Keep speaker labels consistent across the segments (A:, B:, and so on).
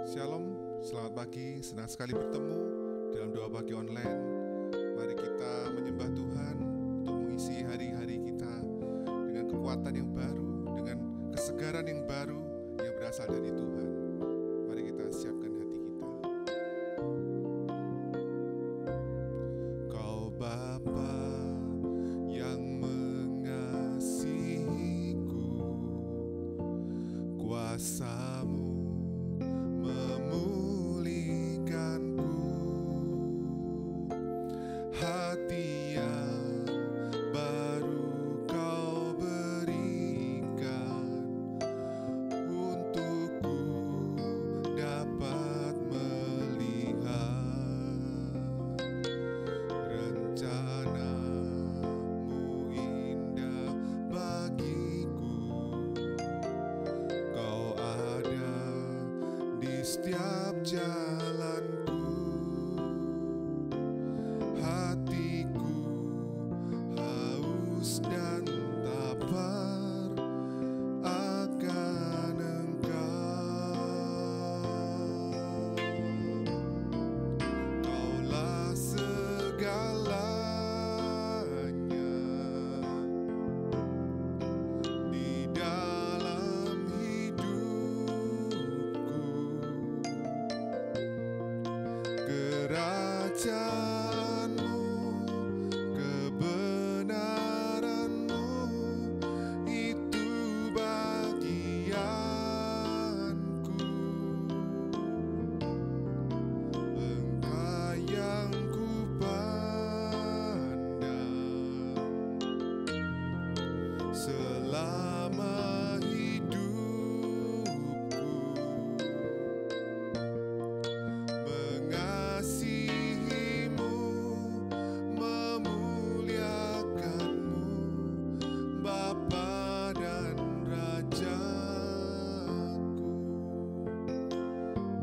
A: Shalom, selamat pagi, senang sekali bertemu dalam doa pagi online. Mari kita menyembah Tuhan untuk mengisi hari-hari kita dengan kekuatan yang baru, dengan kesegaran yang baru yang berasal dari Tuhan. Mari kita siapkan hati kita. Kau Bapa yang mengasihiku, kuasa-Mu memulihkanku, hati yang baru Kau berikan untukku dapat melihat rencana-Mu indah bagiku. Kau ada di setiap jalanku, hatiku haus dan lapar akan Engkau. Kaulah segalanya di dalam hidupku. Kerajaan-Mu, kebenaran-Mu, itu bagianku. Engkau yang kupandang selama hidupku. Mengasihi-Mu, memuliakan-Mu, Bapa dan Rajaku.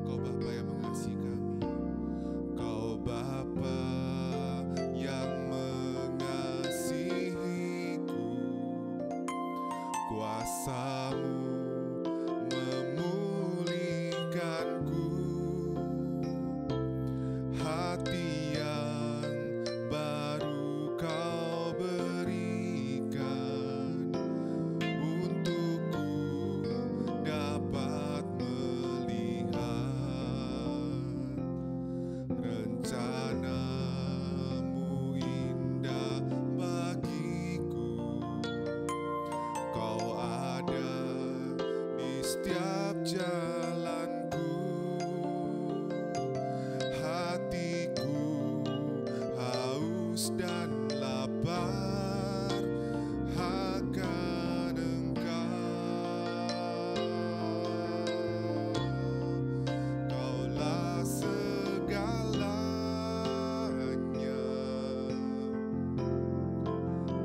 A: Kau Bapa yang mengasihi kami, Kau Bapa yang mengasihiku, kuasa-Mu memulihkanku, hati yang baru Kau berikan untukku dapat melihat rencana-Mu indah bagiku. Kau ada di setiap jalanku, hatiku haus dan lapar akan Engkau. Kaulah segalanya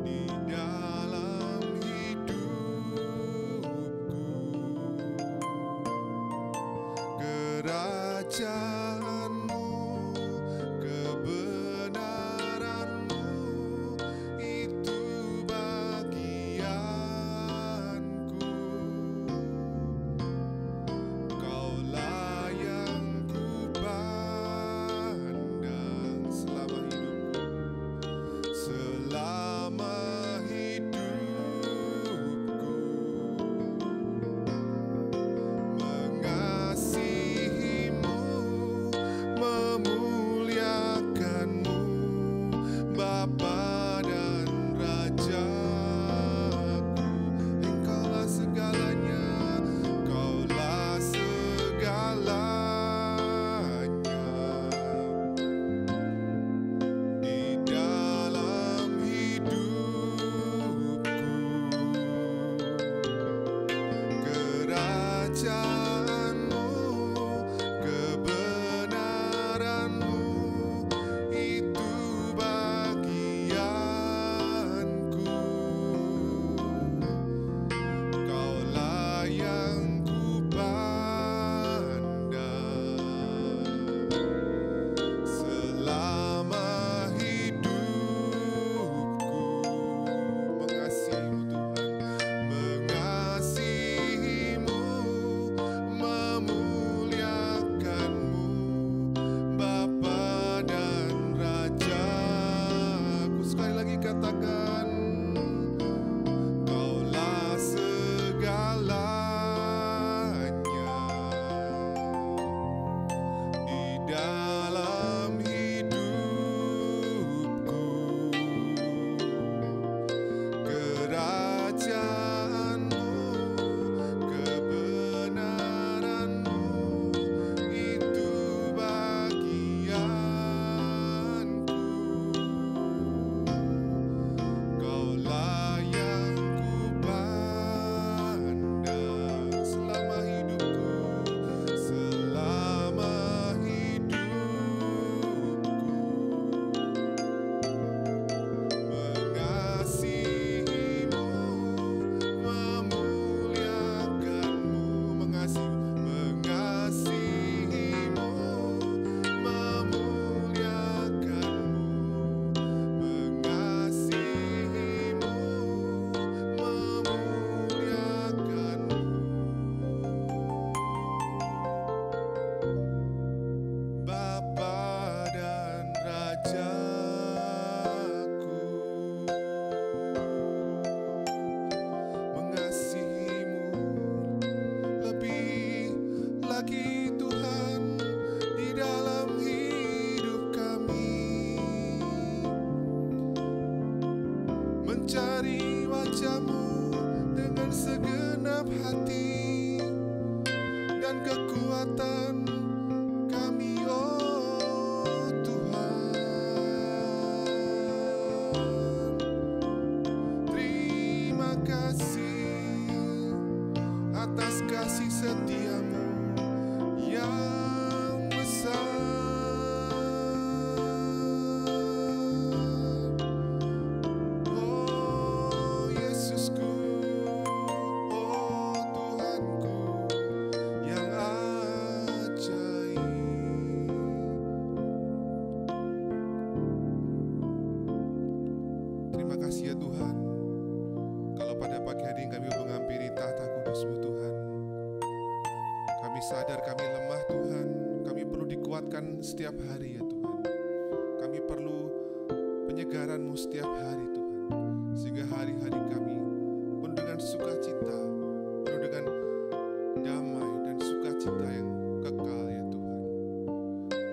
A: di dalam hidupku. Kerajaan-Mu, kebenaran-Mu, itu bagianku. Kaulah yang kupandang selama hidupku, selama hidupku. Mengasihi-Mu, setiamu yang besar. Oh Yesusku, oh Tuhanku yang ajaib. Terima kasih ya Tuhan, kalau pada pagi hari ini kami menghampiri tahta kudus-Mu Tuhan. Kami sadar kami lemah Tuhan, kami perlu dikuatkan setiap hari ya Tuhan. Kami perlu penyegaran-Mu setiap hari Tuhan, sehingga hari-hari kami penuh dengan sukacita, penuh dengan damai dan sukacita yang kekal ya Tuhan.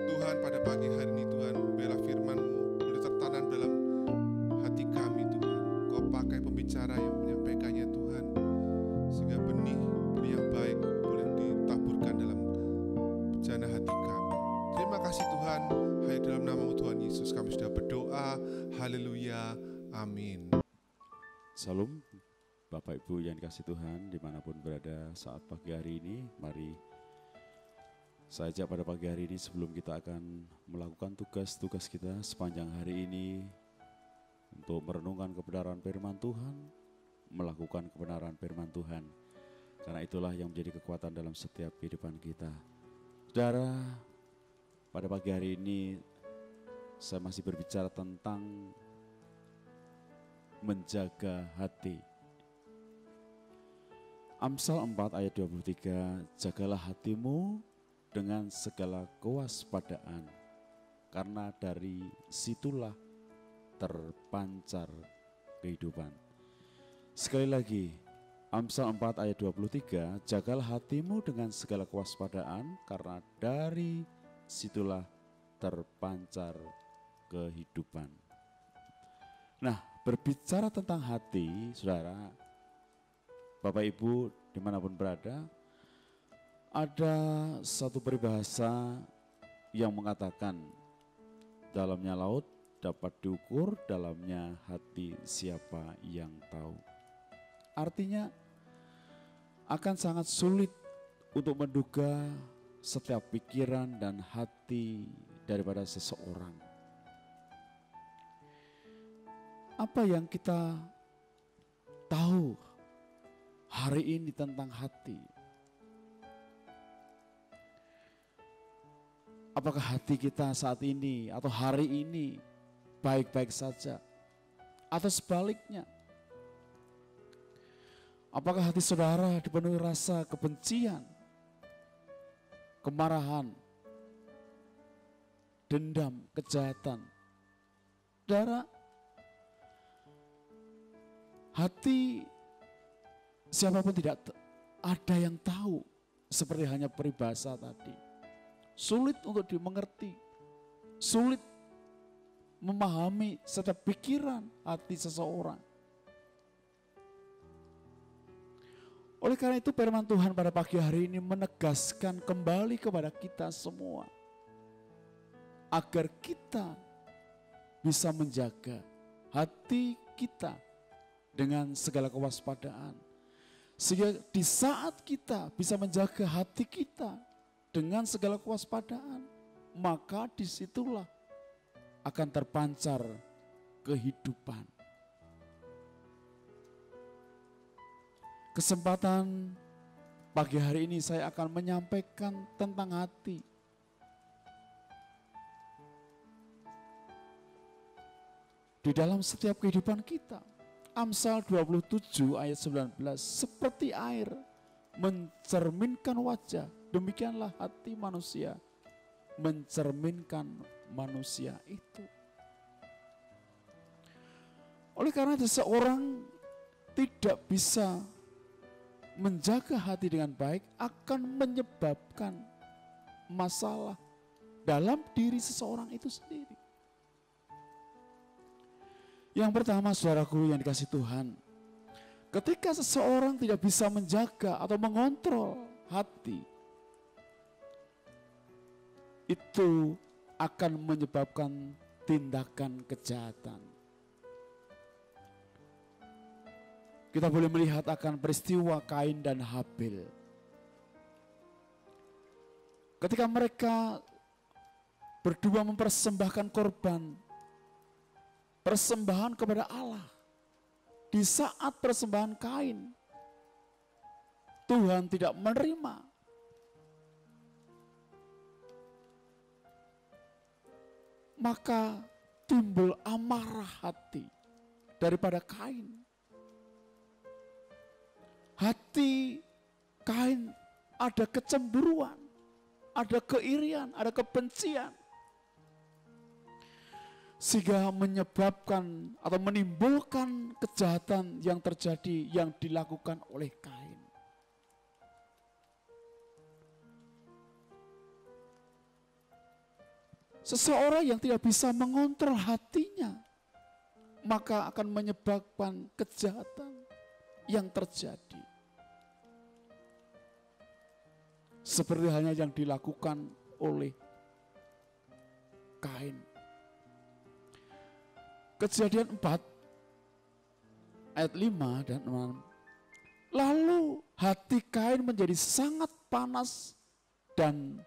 A: Tuhan, pada pagi hari ini Tuhan, biarlah firman-Mu boleh tertanam dalam hati kami Tuhan. Kau pakai pembicara yang menyampaikannya Tuhan, sehingga benih yang baik boleh ditaburkan dalam bejana hati kami. Terima kasih Tuhan, hanya dalam nama-Mu Tuhan Yesus kami sudah berdoa. Haleluya, amin.
B: Salam Bapak Ibu yang dikasih Tuhan dimanapun berada saat pagi hari ini. Mari saya ajak pada pagi hari ini sebelum kita akan melakukan tugas-tugas kita sepanjang hari ini untuk merenungkan kebenaran firman Tuhan, melakukan kebenaran firman Tuhan. Karena itulah yang menjadi kekuatan dalam setiap kehidupan kita. Saudara, pada pagi hari ini saya masih berbicara tentang menjaga hati. Amsal 4 ayat 23, jagalah hatimu dengan segala kewaspadaan, karena dari situlah terpancar kehidupan. Sekali lagi, Amsal 4 ayat 23, jagalah hatimu dengan segala kewaspadaan, karena dari situlah terpancar kehidupan. Nah, berbicara tentang hati, saudara, Bapak Ibu dimanapun berada, ada satu peribahasa yang mengatakan, dalamnya laut dapat diukur, dalamnya hati siapa yang tahu. Artinya, akan sangat sulit untuk menduga setiap pikiran dan hati daripada seseorang. Apa yang kita tahu hari ini tentang hati? Apakah hati kita saat ini atau hari ini baik-baik saja? Atau sebaliknya? Apakah hati saudara dipenuhi rasa kebencian, kemarahan, dendam, kejahatan? Saudara, hati siapapun tidak ada yang tahu, seperti hanya peribahasa tadi. Sulit untuk dimengerti, sulit memahami setiap pikiran hati seseorang. Oleh karena itu firman Tuhan pada pagi hari ini menegaskan kembali kepada kita semua, agar kita bisa menjaga hati kita dengan segala kewaspadaan. Sehingga di saat kita bisa menjaga hati kita dengan segala kewaspadaan, maka disitulah akan terpancar kehidupan. Kesempatan pagi hari ini saya akan menyampaikan tentang hati. Di dalam setiap kehidupan kita. Amsal 27 ayat 19, seperti air mencerminkan wajah, demikianlah hati manusia mencerminkan manusia itu. Oleh karena seseorang tidak bisa menjaga hati dengan baik akan menyebabkan masalah dalam diri seseorang itu sendiri. Yang pertama, saudaraku yang dikasih Tuhan, ketika seseorang tidak bisa menjaga atau mengontrol hati, itu akan menyebabkan tindakan kejahatan. Kita boleh melihat akan peristiwa Kain dan Habil. ketika mereka berdua mempersembahkan korban, persembahan kepada Allah, di saat persembahan Kain, Tuhan tidak menerima. Maka timbul amarah hati daripada Kain. Hati Kain ada kecemburuan, ada keirian, ada kebencian. Sehingga menyebabkan atau menimbulkan kejahatan yang terjadi, yang dilakukan oleh Kain. Seseorang yang tidak bisa mengontrol hatinya, maka akan menyebabkan kejahatan yang terjadi. Seperti halnya yang dilakukan oleh Kain. Kejadian 4 ayat 5 dan 6. Lalu hati Kain menjadi sangat panas dan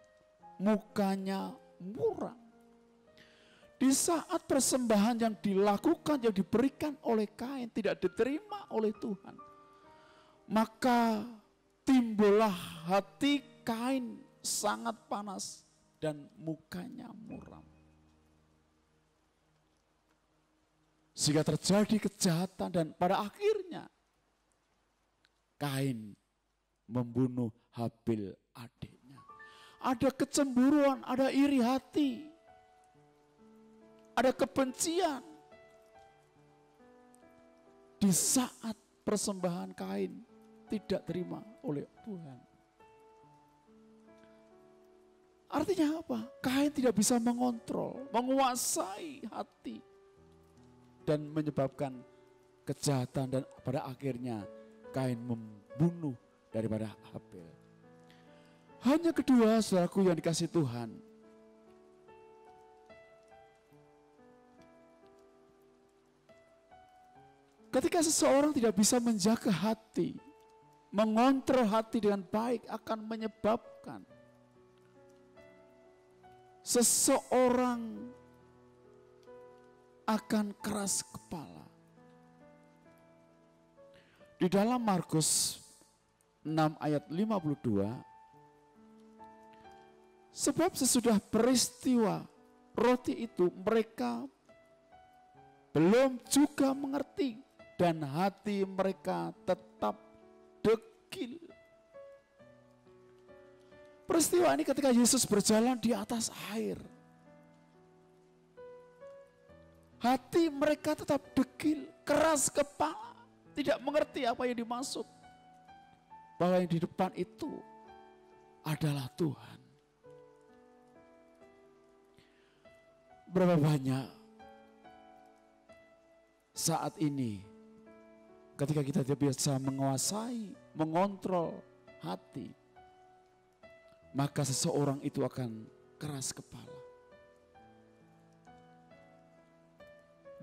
B: mukanya muram. Di saat persembahan yang dilakukan, yang diberikan oleh Kain tidak diterima oleh Tuhan, maka timbullah hati Kain sangat panas dan mukanya muram. Sehingga terjadi kejahatan dan pada akhirnya Kain membunuh Habil adiknya. Ada kecemburuan, ada iri hati, ada kebencian. Di saat persembahan Kain tidak terima oleh Tuhan. Artinya apa? Kain tidak bisa mengontrol, menguasai hati dan menyebabkan kejahatan, dan pada akhirnya Kain membunuh daripada Habil. Hanya kedua, saudaraku yang dikasihi Tuhan, ketika seseorang tidak bisa menjaga hati, mengontrol hati dengan baik, akan menyebabkan seseorang akan keras kepala. Di dalam Markus 6 ayat 52, sebab sesudah peristiwa roti itu mereka belum juga mengerti dan hati mereka tetap dekil. Peristiwa ini ketika Yesus berjalan di atas air. Hati mereka tetap dekil, keras kepala, tidak mengerti apa yang dimaksud. Bahwa yang di depan itu adalah Tuhan. Berapa banyak saat ini ketika kita tidak bisa menguasai, mengontrol hati, maka seseorang itu akan keras kepala.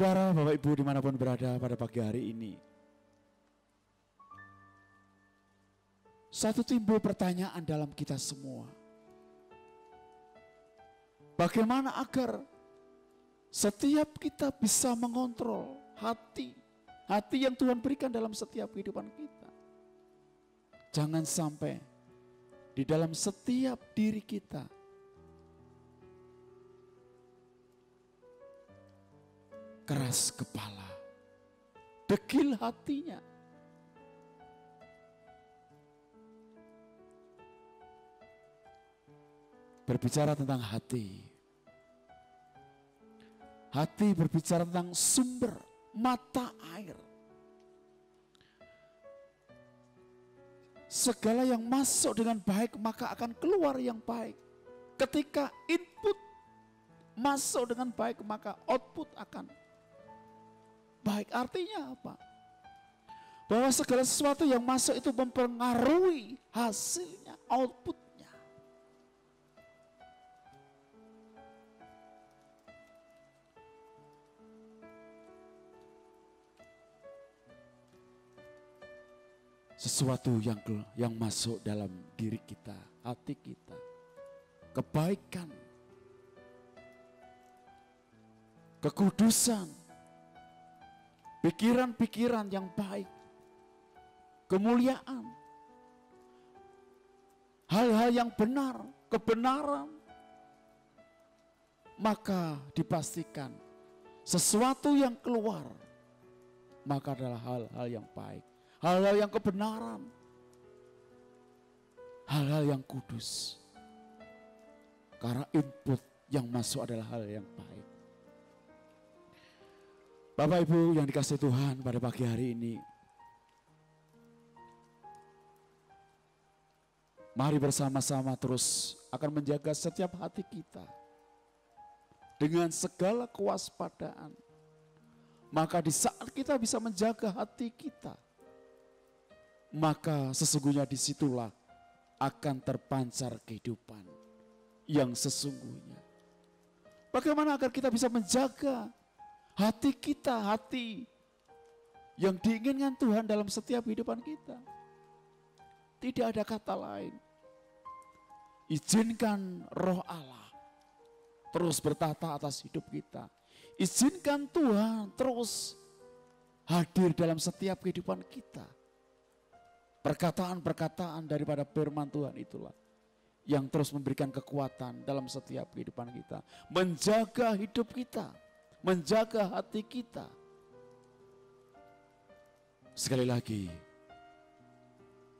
B: Saudara, Bapak Ibu dimanapun berada pada pagi hari ini, satu timbul pertanyaan dalam kita semua. Bagaimana agar setiap kita bisa mengontrol hati yang Tuhan berikan dalam setiap kehidupan kita. Jangan sampai di dalam setiap diri kita keras kepala, dekil hatinya. Berbicara tentang hati, hati berbicara tentang sumber mata air. Segala yang masuk dengan baik maka akan keluar yang baik. Ketika input masuk dengan baik maka output akan baik. Artinya apa? Bahwa segala sesuatu yang masuk itu mempengaruhi hasilnya, outputnya. Sesuatu yang masuk dalam diri kita, hati kita, kebaikan, kekudusan, pikiran-pikiran yang baik, kemuliaan, hal-hal yang benar, kebenaran, maka dipastikan sesuatu yang keluar maka adalah hal-hal yang baik, hal-hal yang kebenaran, hal-hal yang kudus. Karena input yang masuk adalah hal yang baik. Bapak Ibu yang dikasihi Tuhan, pada pagi hari ini, mari bersama-sama terus akan menjaga setiap hati kita dengan segala kewaspadaan. Maka di saat kita bisa menjaga hati kita, maka sesungguhnya disitulah akan terpancar kehidupan yang sesungguhnya. Bagaimana agar kita bisa menjaga hati kita, hati yang diinginkan Tuhan dalam setiap kehidupan kita? Tidak ada kata lain. Izinkan Roh Allah terus bertata atas hidup kita. Izinkan Tuhan terus hadir dalam setiap kehidupan kita. Perkataan-perkataan daripada firman Tuhan itulah yang terus memberikan kekuatan dalam setiap kehidupan kita. Menjaga hidup kita, menjaga hati kita. Sekali lagi,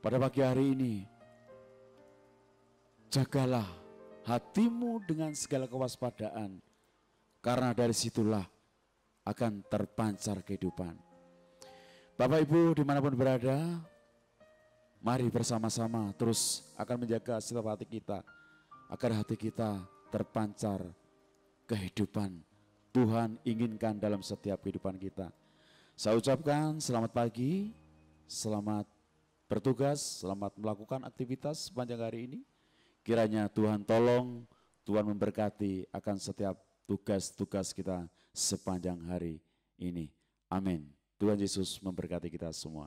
B: pada pagi hari ini, jagalah hatimu dengan segala kewaspadaan, karena dari situlah akan terpancar kehidupan. Bapak Ibu dimanapun berada, mari bersama-sama terus akan menjaga setiap hati kita, agar hati kita terpancar kehidupan Tuhan inginkan dalam setiap kehidupan kita. Saya ucapkan selamat pagi, selamat bertugas, selamat melakukan aktivitas sepanjang hari ini. Kiranya Tuhan tolong, Tuhan memberkati akan setiap tugas-tugas kita sepanjang hari ini. Amin. Tuhan Yesus memberkati kita semua.